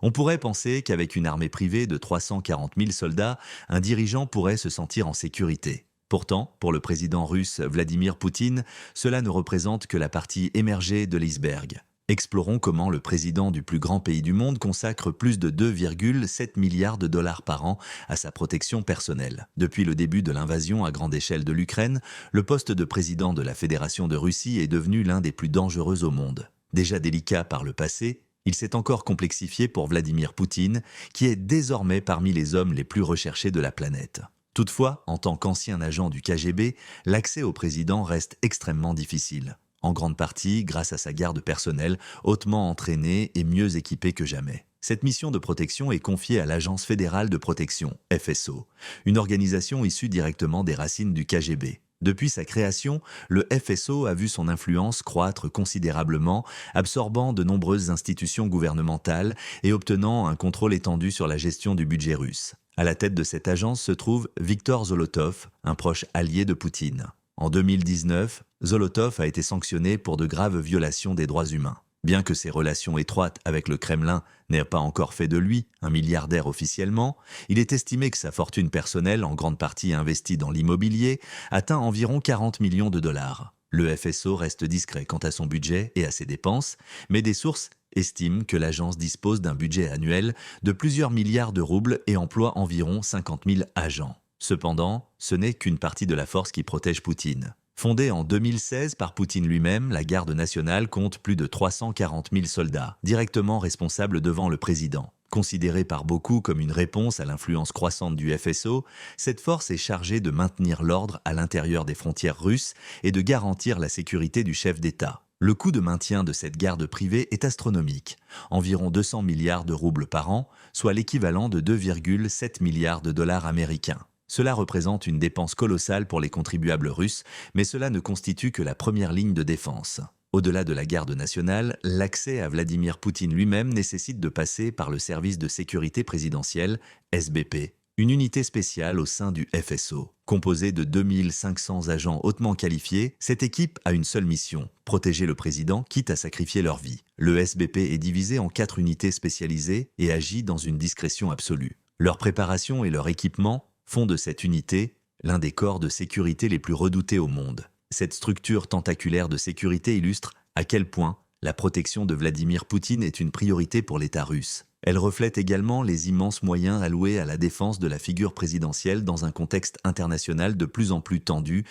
On pourrait penser qu'avec une armée privée de 340 000 soldats, un dirigeant pourrait se sentir en sécurité. Pourtant, pour le président russe Vladimir Poutine, cela ne représente que la partie émergée de l'iceberg. Explorons comment le président du plus grand pays du monde consacre plus de 2,7 milliards de dollars par an à sa protection personnelle. Depuis le début de l'invasion à grande échelle de l'Ukraine, le poste de président de la Fédération de Russie est devenu l'un des plus dangereux au monde. Déjà délicat par le passé, il s'est encore complexifié pour Vladimir Poutine, qui est désormais parmi les hommes les plus recherchés de la planète. Toutefois, en tant qu'ancien agent du KGB, l'accès au président reste extrêmement difficile. En grande partie grâce à sa garde personnelle, hautement entraînée et mieux équipée que jamais. Cette mission de protection est confiée à l'Agence fédérale de protection, FSO, une organisation issue directement des racines du KGB. Depuis sa création, le FSO a vu son influence croître considérablement, absorbant de nombreuses institutions gouvernementales et obtenant un contrôle étendu sur la gestion du budget russe. À la tête de cette agence se trouve Viktor Zolotov, un proche allié de Poutine. En 2019, Zolotov a été sanctionné pour de graves violations des droits humains. Bien que ses relations étroites avec le Kremlin n'aient pas encore fait de lui un milliardaire officiellement, il est estimé que sa fortune personnelle, en grande partie investie dans l'immobilier, atteint environ 40 millions de dollars. Le FSO reste discret quant à son budget et à ses dépenses, mais des sources estiment que l'agence dispose d'un budget annuel de plusieurs milliards de roubles et emploie environ 50 000 agents. Cependant, ce n'est qu'une partie de la force qui protège Poutine. Fondée en 2016 par Poutine lui-même, la garde nationale compte plus de 340 000 soldats, directement responsables devant le président. Considérée par beaucoup comme une réponse à l'influence croissante du FSO, cette force est chargée de maintenir l'ordre à l'intérieur des frontières russes et de garantir la sécurité du chef d'État. Le coût de maintien de cette garde privée est astronomique, environ 200 milliards de roubles par an, soit l'équivalent de 2,7 milliards de dollars américains. Cela représente une dépense colossale pour les contribuables russes, mais cela ne constitue que la première ligne de défense. Au-delà de la garde nationale, l'accès à Vladimir Poutine lui-même nécessite de passer par le service de sécurité présidentielle, SBP, une unité spéciale au sein du FSO. Composée de 2500 agents hautement qualifiés, cette équipe a une seule mission, protéger le président, quitte à sacrifier leur vie. Le SBP est divisé en 4 unités spécialisées et agit dans une discrétion absolue. Leur préparation et leur équipement font de cette unité l'un des corps de sécurité les plus redoutés au monde. Cette structure tentaculaire de sécurité illustre à quel point la protection de Vladimir Poutine est une priorité pour l'État russe. Elle reflète également les immenses moyens alloués à la défense de la figure présidentielle dans un contexte international de plus en plus tendu.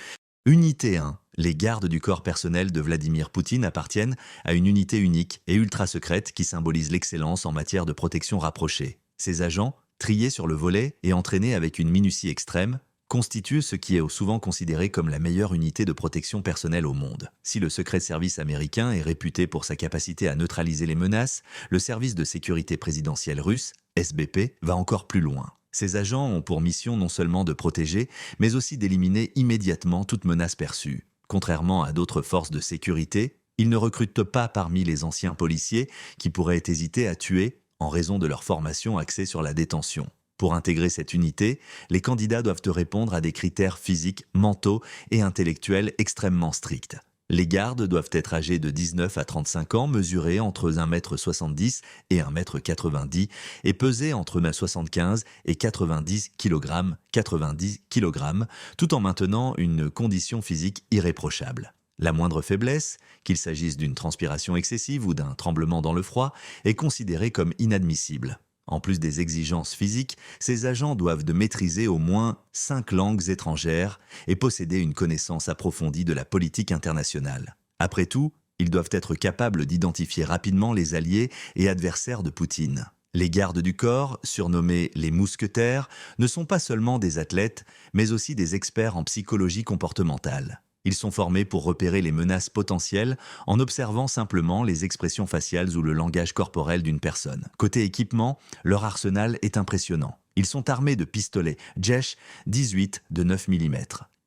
Unité 1. Les gardes du corps personnel de Vladimir Poutine appartiennent à une unité unique et ultra secrète qui symbolise l'excellence en matière de protection rapprochée. Ces agents, triés sur le volet et entraînés avec une minutie extrême, constituent ce qui est souvent considéré comme la meilleure unité de protection personnelle au monde. Si le Secret Service américain est réputé pour sa capacité à neutraliser les menaces, le service de sécurité présidentielle russe, SBP, va encore plus loin. Ces agents ont pour mission non seulement de protéger, mais aussi d'éliminer immédiatement toute menace perçue. Contrairement à d'autres forces de sécurité, ils ne recrutent pas parmi les anciens policiers qui pourraient hésiter à tuer en raison de leur formation axée sur la détention. Pour intégrer cette unité, les candidats doivent répondre à des critères physiques, mentaux et intellectuels extrêmement stricts. Les gardes doivent être âgés de 19 à 35 ans, mesurés entre 1,70 m et 1,90 m et pesés entre 1,75 m et 90 kg, tout en maintenant une condition physique irréprochable. La moindre faiblesse, qu'il s'agisse d'une transpiration excessive ou d'un tremblement dans le froid, est considérée comme inadmissible. En plus des exigences physiques, ces agents doivent maîtriser au moins 5 langues étrangères et posséder une connaissance approfondie de la politique internationale. Après tout, ils doivent être capables d'identifier rapidement les alliés et adversaires de Poutine. Les gardes du corps, surnommés les mousquetaires, ne sont pas seulement des athlètes, mais aussi des experts en psychologie comportementale. Ils sont formés pour repérer les menaces potentielles en observant simplement les expressions faciales ou le langage corporel d'une personne. Côté équipement, leur arsenal est impressionnant. Ils sont armés de pistolets Jesh 18 de 9 mm,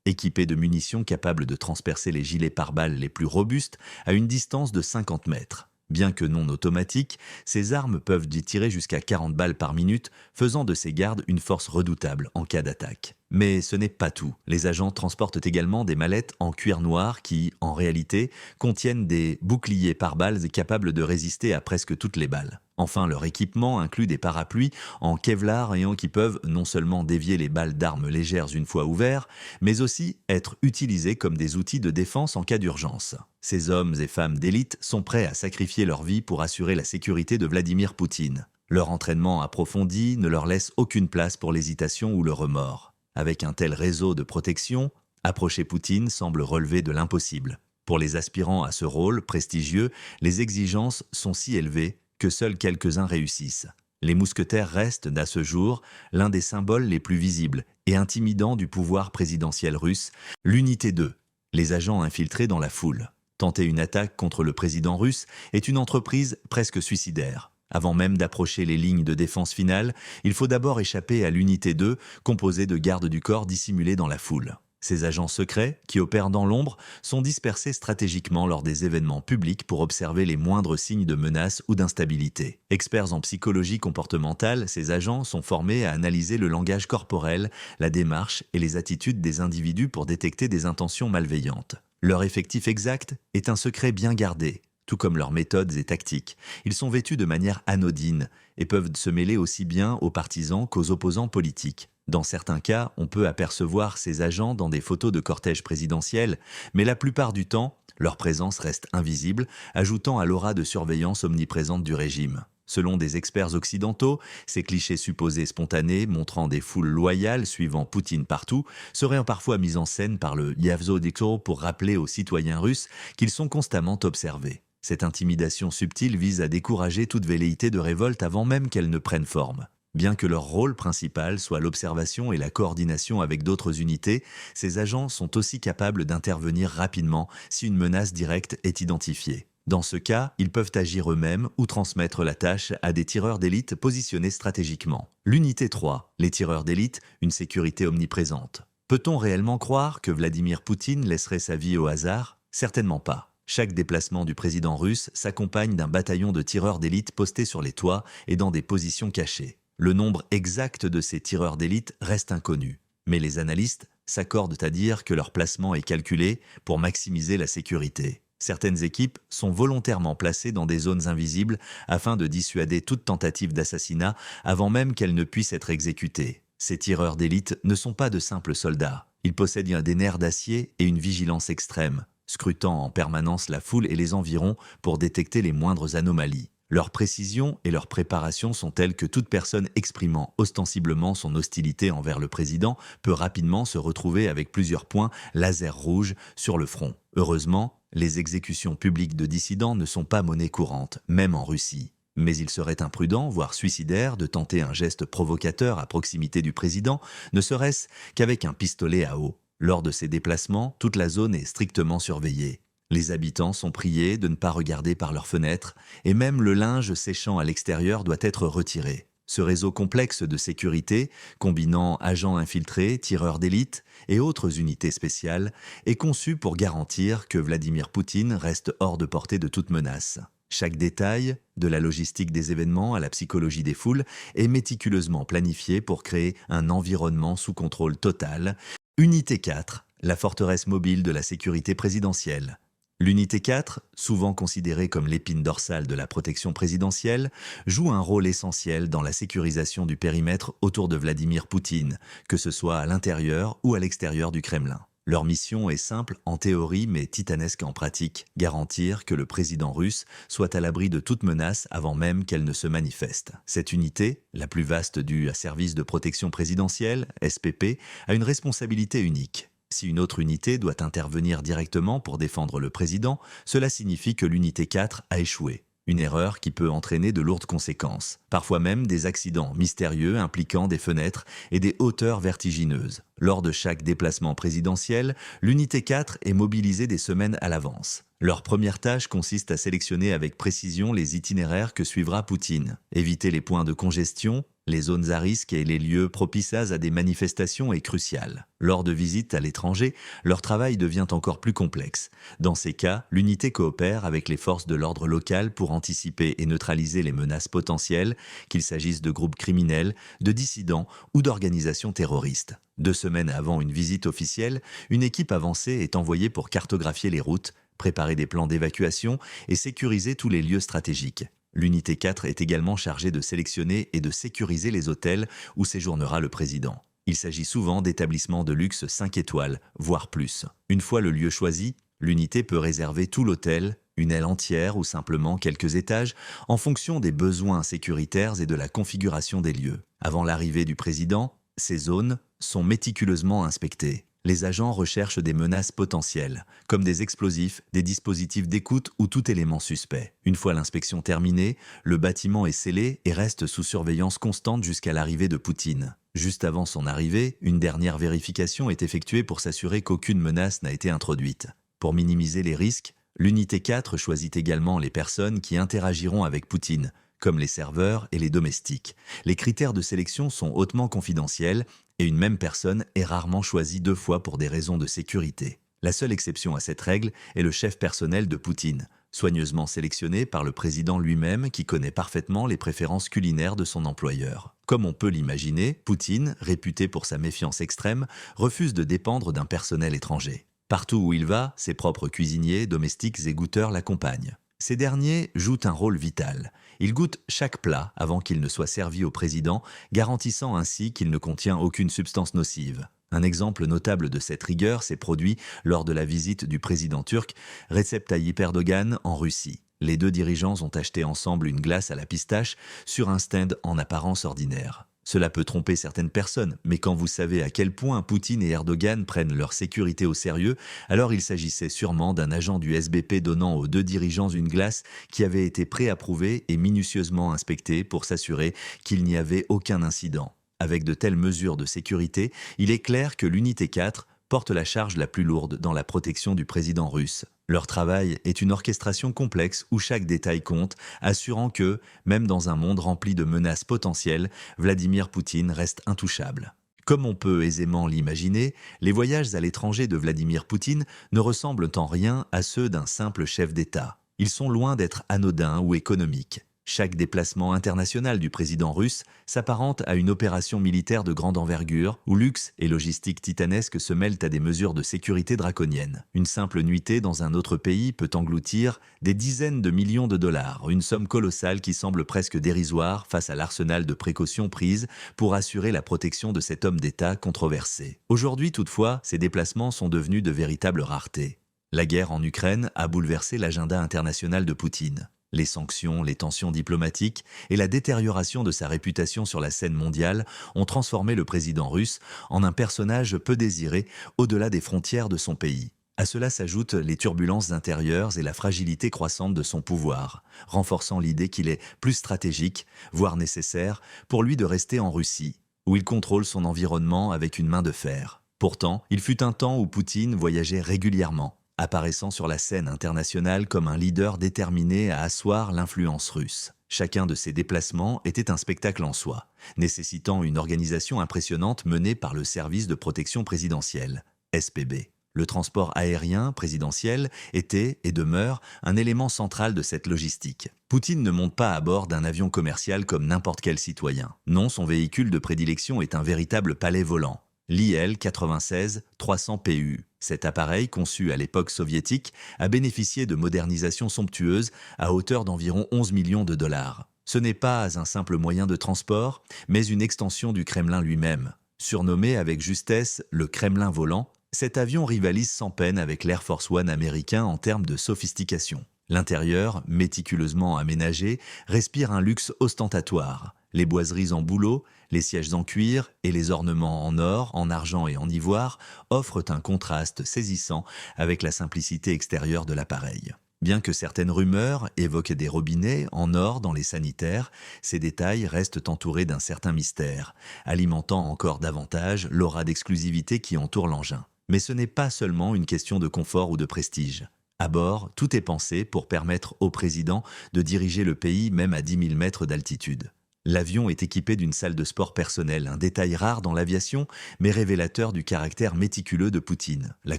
équipés de munitions capables de transpercer les gilets pare-balles les plus robustes à une distance de 50 mètres. Bien que non automatiques, ces armes peuvent y tirer jusqu'à 40 balles par minute, faisant de ces gardes une force redoutable en cas d'attaque. Mais ce n'est pas tout. Les agents transportent également des mallettes en cuir noir qui, en réalité, contiennent des boucliers pare-balles capables de résister à presque toutes les balles. Enfin, leur équipement inclut des parapluies en Kevlar qui peuvent non seulement dévier les balles d'armes légères une fois ouverts, mais aussi être utilisés comme des outils de défense en cas d'urgence. Ces hommes et femmes d'élite sont prêts à sacrifier leur vie pour assurer la sécurité de Vladimir Poutine. Leur entraînement approfondi ne leur laisse aucune place pour l'hésitation ou le remords. Avec un tel réseau de protection, approcher Poutine semble relever de l'impossible. Pour les aspirants à ce rôle prestigieux, les exigences sont si élevées que seuls quelques-uns réussissent. Les mousquetaires restent, à ce jour, l'un des symboles les plus visibles et intimidants du pouvoir présidentiel russe, l'unité 2, les agents infiltrés dans la foule. Tenter une attaque contre le président russe est une entreprise presque suicidaire. Avant même d'approcher les lignes de défense finale, il faut d'abord échapper à l'unité 2, composée de gardes du corps dissimulés dans la foule. Ces agents secrets, qui opèrent dans l'ombre, sont dispersés stratégiquement lors des événements publics pour observer les moindres signes de menace ou d'instabilité. Experts en psychologie comportementale, ces agents sont formés à analyser le langage corporel, la démarche et les attitudes des individus pour détecter des intentions malveillantes. Leur effectif exact est un secret bien gardé, tout comme leurs méthodes et tactiques. Ils sont vêtus de manière anodine et peuvent se mêler aussi bien aux partisans qu'aux opposants politiques. Dans certains cas, on peut apercevoir ces agents dans des photos de cortège présidentiel, mais la plupart du temps, leur présence reste invisible, ajoutant à l'aura de surveillance omniprésente du régime. Selon des experts occidentaux, ces clichés supposés spontanés, montrant des foules loyales suivant Poutine partout, seraient parfois mis en scène par le Yavzo-Dikto pour rappeler aux citoyens russes qu'ils sont constamment observés. Cette intimidation subtile vise à décourager toute velléité de révolte avant même qu'elle ne prenne forme. Bien que leur rôle principal soit l'observation et la coordination avec d'autres unités, ces agents sont aussi capables d'intervenir rapidement si une menace directe est identifiée. Dans ce cas, ils peuvent agir eux-mêmes ou transmettre la tâche à des tireurs d'élite positionnés stratégiquement. L'unité 3, les tireurs d'élite, une sécurité omniprésente. Peut-on réellement croire que Vladimir Poutine laisserait sa vie au hasard? Certainement pas. Chaque déplacement du président russe s'accompagne d'un bataillon de tireurs d'élite postés sur les toits et dans des positions cachées. Le nombre exact de ces tireurs d'élite reste inconnu, mais les analystes s'accordent à dire que leur placement est calculé pour maximiser la sécurité. Certaines équipes sont volontairement placées dans des zones invisibles afin de dissuader toute tentative d'assassinat avant même qu'elle ne puisse être exécutée. Ces tireurs d'élite ne sont pas de simples soldats. Ils possèdent des nerfs d'acier et une vigilance extrême, scrutant en permanence la foule et les environs pour détecter les moindres anomalies. Leur précision et leur préparation sont telles que toute personne exprimant ostensiblement son hostilité envers le président peut rapidement se retrouver avec plusieurs points laser rouges sur le front. Heureusement, les exécutions publiques de dissidents ne sont pas monnaie courante, même en Russie. Mais il serait imprudent, voire suicidaire, de tenter un geste provocateur à proximité du président, ne serait-ce qu'avec un pistolet à eau. Lors de ces déplacements, toute la zone est strictement surveillée. Les habitants sont priés de ne pas regarder par leurs fenêtres et même le linge séchant à l'extérieur doit être retiré. Ce réseau complexe de sécurité, combinant agents infiltrés, tireurs d'élite et autres unités spéciales, est conçu pour garantir que Vladimir Poutine reste hors de portée de toute menace. Chaque détail, de la logistique des événements à la psychologie des foules, est méticuleusement planifié pour créer un environnement sous contrôle total. Unité 4, la forteresse mobile de la sécurité présidentielle. L'unité 4, souvent considérée comme l'épine dorsale de la protection présidentielle, joue un rôle essentiel dans la sécurisation du périmètre autour de Vladimir Poutine, que ce soit à l'intérieur ou à l'extérieur du Kremlin. Leur mission est simple en théorie mais titanesque en pratique, garantir que le président russe soit à l'abri de toute menace avant même qu'elle ne se manifeste. Cette unité, la plus vaste du service de protection présidentielle, SPP, a une responsabilité unique. Si une autre unité doit intervenir directement pour défendre le président, cela signifie que l'unité 4 a échoué. Une erreur qui peut entraîner de lourdes conséquences, parfois même des accidents mystérieux impliquant des fenêtres et des hauteurs vertigineuses. Lors de chaque déplacement présidentiel, l'unité 4 est mobilisée des semaines à l'avance. Leur première tâche consiste à sélectionner avec précision les itinéraires que suivra Poutine, éviter les points de congestion, les zones à risque et les lieux propices à des manifestations est crucial. Lors de visites à l'étranger, leur travail devient encore plus complexe. Dans ces cas, l'unité coopère avec les forces de l'ordre local pour anticiper et neutraliser les menaces potentielles, qu'il s'agisse de groupes criminels, de dissidents ou d'organisations terroristes. 2 semaines avant une visite officielle, une équipe avancée est envoyée pour cartographier les routes, préparer des plans d'évacuation et sécuriser tous les lieux stratégiques. L'unité 4 est également chargée de sélectionner et de sécuriser les hôtels où séjournera le président. Il s'agit souvent d'établissements de luxe 5 étoiles, voire plus. Une fois le lieu choisi, l'unité peut réserver tout l'hôtel, une aile entière ou simplement quelques étages, en fonction des besoins sécuritaires et de la configuration des lieux. Avant l'arrivée du président, ces zones sont méticuleusement inspectées. Les agents recherchent des menaces potentielles, comme des explosifs, des dispositifs d'écoute ou tout élément suspect. Une fois l'inspection terminée, le bâtiment est scellé et reste sous surveillance constante jusqu'à l'arrivée de Poutine. Juste avant son arrivée, une dernière vérification est effectuée pour s'assurer qu'aucune menace n'a été introduite. Pour minimiser les risques, l'unité 4 choisit également les personnes qui interagiront avec Poutine, comme les serveurs et les domestiques. Les critères de sélection sont hautement confidentiels et une même personne est rarement choisie 2 fois pour des raisons de sécurité. La seule exception à cette règle est le chef personnel de Poutine, soigneusement sélectionné par le président lui-même qui connaît parfaitement les préférences culinaires de son employeur. Comme on peut l'imaginer, Poutine, réputé pour sa méfiance extrême, refuse de dépendre d'un personnel étranger. Partout où il va, ses propres cuisiniers, domestiques et goûteurs l'accompagnent. Ces derniers jouent un rôle vital. Ils goûtent chaque plat avant qu'il ne soit servi au président, garantissant ainsi qu'il ne contient aucune substance nocive. Un exemple notable de cette rigueur s'est produit lors de la visite du président turc Recep Tayyip Erdogan en Russie. Les 2 dirigeants ont acheté ensemble une glace à la pistache sur un stand en apparence ordinaire. Cela peut tromper certaines personnes, mais quand vous savez à quel point Poutine et Erdogan prennent leur sécurité au sérieux, alors il s'agissait sûrement d'un agent du SBP donnant aux 2 dirigeants une glace qui avait été préapprouvée et minutieusement inspectée pour s'assurer qu'il n'y avait aucun incident. Avec de telles mesures de sécurité, il est clair que l'unité 4 porte la charge la plus lourde dans la protection du président russe. Leur travail est une orchestration complexe où chaque détail compte, assurant que, même dans un monde rempli de menaces potentielles, Vladimir Poutine reste intouchable. Comme on peut aisément l'imaginer, les voyages à l'étranger de Vladimir Poutine ne ressemblent en rien à ceux d'un simple chef d'État. Ils sont loin d'être anodins ou économiques. Chaque déplacement international du président russe s'apparente à une opération militaire de grande envergure où luxe et logistique titanesque se mêlent à des mesures de sécurité draconiennes. Une simple nuitée dans un autre pays peut engloutir des dizaines de millions de dollars, une somme colossale qui semble presque dérisoire face à l'arsenal de précautions prises pour assurer la protection de cet homme d'État controversé. Aujourd'hui toutefois, ces déplacements sont devenus de véritables raretés. La guerre en Ukraine a bouleversé l'agenda international de Poutine. Les sanctions, les tensions diplomatiques et la détérioration de sa réputation sur la scène mondiale ont transformé le président russe en un personnage peu désiré au-delà des frontières de son pays. À cela s'ajoutent les turbulences intérieures et la fragilité croissante de son pouvoir, renforçant l'idée qu'il est plus stratégique, voire nécessaire, pour lui de rester en Russie, où il contrôle son environnement avec une main de fer. Pourtant, il fut un temps où Poutine voyageait régulièrement, apparaissant sur la scène internationale comme un leader déterminé à asseoir l'influence russe. Chacun de ces déplacements était un spectacle en soi, nécessitant une organisation impressionnante menée par le service de protection présidentielle, SPB. Le transport aérien présidentiel était et demeure un élément central de cette logistique. Poutine ne monte pas à bord d'un avion commercial comme n'importe quel citoyen. Non, son véhicule de prédilection est un véritable palais volant. l'IL-96-300 PU. Cet appareil, conçu à l'époque soviétique, a bénéficié de modernisations somptueuses à hauteur d'environ 11 millions de dollars. Ce n'est pas un simple moyen de transport, mais une extension du Kremlin lui-même. Surnommé avec justesse le Kremlin volant, cet avion rivalise sans peine avec l'Air Force One américain en termes de sophistication. L'intérieur, méticuleusement aménagé, respire un luxe ostentatoire. Les boiseries en bouleau, les sièges en cuir et les ornements en or, en argent et en ivoire offrent un contraste saisissant avec la simplicité extérieure de l'appareil. Bien que certaines rumeurs évoquent des robinets en or dans les sanitaires, ces détails restent entourés d'un certain mystère, alimentant encore davantage l'aura d'exclusivité qui entoure l'engin. Mais ce n'est pas seulement une question de confort ou de prestige. À bord, tout est pensé pour permettre au président de diriger le pays même à 10 000 mètres d'altitude. L'avion est équipé d'une salle de sport personnelle, un détail rare dans l'aviation, mais révélateur du caractère méticuleux de Poutine. La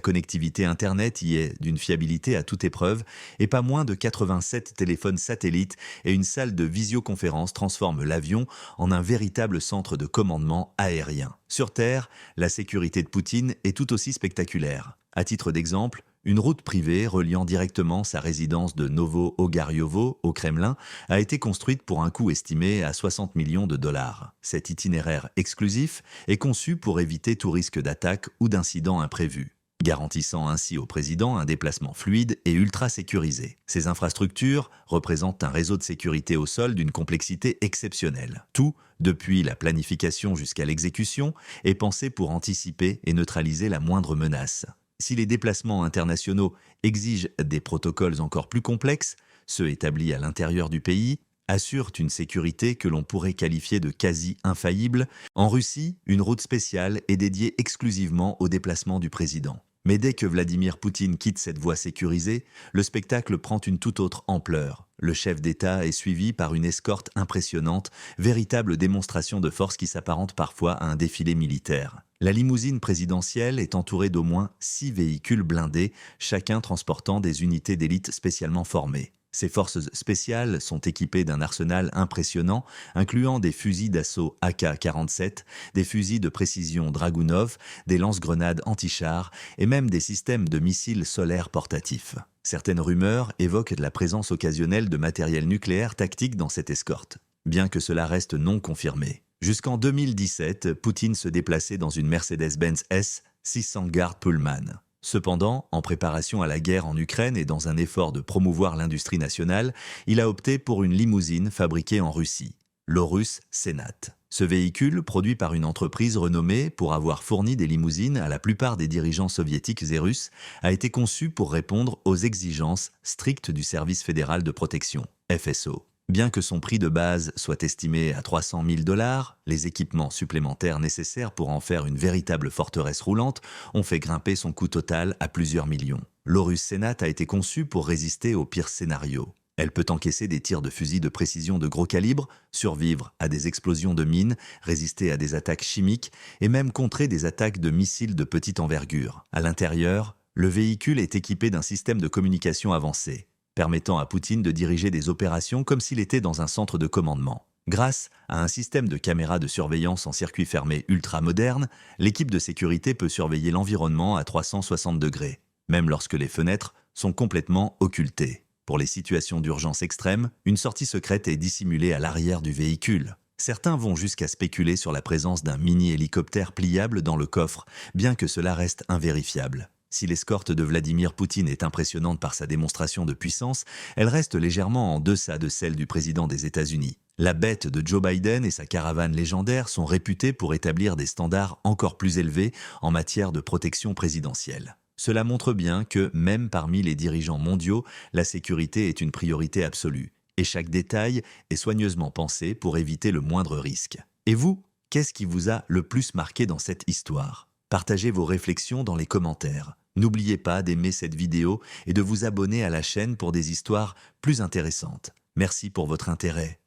connectivité Internet y est d'une fiabilité à toute épreuve, et pas moins de 87 téléphones satellites et une salle de visioconférence transforment l'avion en un véritable centre de commandement aérien. Sur Terre, la sécurité de Poutine est tout aussi spectaculaire. À titre d'exemple, Une route privée reliant directement sa résidence de Novo-Ogariovo au Kremlin a été construite pour un coût estimé à 60 millions de dollars. Cet itinéraire exclusif est conçu pour éviter tout risque d'attaque ou d'incident imprévu, garantissant ainsi au président un déplacement fluide et ultra sécurisé. Ces infrastructures représentent un réseau de sécurité au sol d'une complexité exceptionnelle. Tout, depuis la planification jusqu'à l'exécution, est pensé pour anticiper et neutraliser la moindre menace. Si les déplacements internationaux exigent des protocoles encore plus complexes, ceux établis à l'intérieur du pays assurent une sécurité que l'on pourrait qualifier de quasi infaillible. En Russie, une route spéciale est dédiée exclusivement au déplacement du président. Mais dès que Vladimir Poutine quitte cette voie sécurisée, le spectacle prend une toute autre ampleur. Le chef d'État est suivi par une escorte impressionnante, véritable démonstration de force qui s'apparente parfois à un défilé militaire. La limousine présidentielle est entourée d'au moins 6 véhicules blindés, chacun transportant des unités d'élite spécialement formées. Ces forces spéciales sont équipées d'un arsenal impressionnant, incluant des fusils d'assaut AK-47, des fusils de précision Dragunov, des lance-grenades anti-chars et même des systèmes de missiles solaires portatifs. Certaines rumeurs évoquent la présence occasionnelle de matériel nucléaire tactique dans cette escorte, bien que cela reste non confirmé. Jusqu'en 2017, Poutine se déplaçait dans une Mercedes-Benz S 600 Guard Pullman. Cependant, en préparation à la guerre en Ukraine et dans un effort de promouvoir l'industrie nationale, il a opté pour une limousine fabriquée en Russie, l'Aurus Senat. Ce véhicule, produit par une entreprise renommée pour avoir fourni des limousines à la plupart des dirigeants soviétiques et russes, a été conçu pour répondre aux exigences strictes du Service fédéral de protection, FSO. Bien que son prix de base soit estimé à 300 000 $, les équipements supplémentaires nécessaires pour en faire une véritable forteresse roulante ont fait grimper son coût total à plusieurs millions. L'Aurus Senat a été conçue pour résister au pire scénario. Elle peut encaisser des tirs de fusil de précision de gros calibre, survivre à des explosions de mines, résister à des attaques chimiques et même contrer des attaques de missiles de petite envergure. À l'intérieur, le véhicule est équipé d'un système de communication avancé, permettant à Poutine de diriger des opérations comme s'il était dans un centre de commandement. Grâce à un système de caméras de surveillance en circuit fermé ultra moderne, l'équipe de sécurité peut surveiller l'environnement à 360 degrés, même lorsque les fenêtres sont complètement occultées. Pour les situations d'urgence extrême, une sortie secrète est dissimulée à l'arrière du véhicule. Certains vont jusqu'à spéculer sur la présence d'un mini-hélicoptère pliable dans le coffre, bien que cela reste invérifiable. Si l'escorte de Vladimir Poutine est impressionnante par sa démonstration de puissance, elle reste légèrement en deçà de celle du président des États-Unis. La bête de Joe Biden et sa caravane légendaire sont réputés pour établir des standards encore plus élevés en matière de protection présidentielle. Cela montre bien que, même parmi les dirigeants mondiaux, la sécurité est une priorité absolue, et chaque détail est soigneusement pensé pour éviter le moindre risque. Et vous, qu'est-ce qui vous a le plus marqué dans cette histoire ? Partagez vos réflexions dans les commentaires. N'oubliez pas d'aimer cette vidéo et de vous abonner à la chaîne pour des histoires plus intéressantes. Merci pour votre intérêt.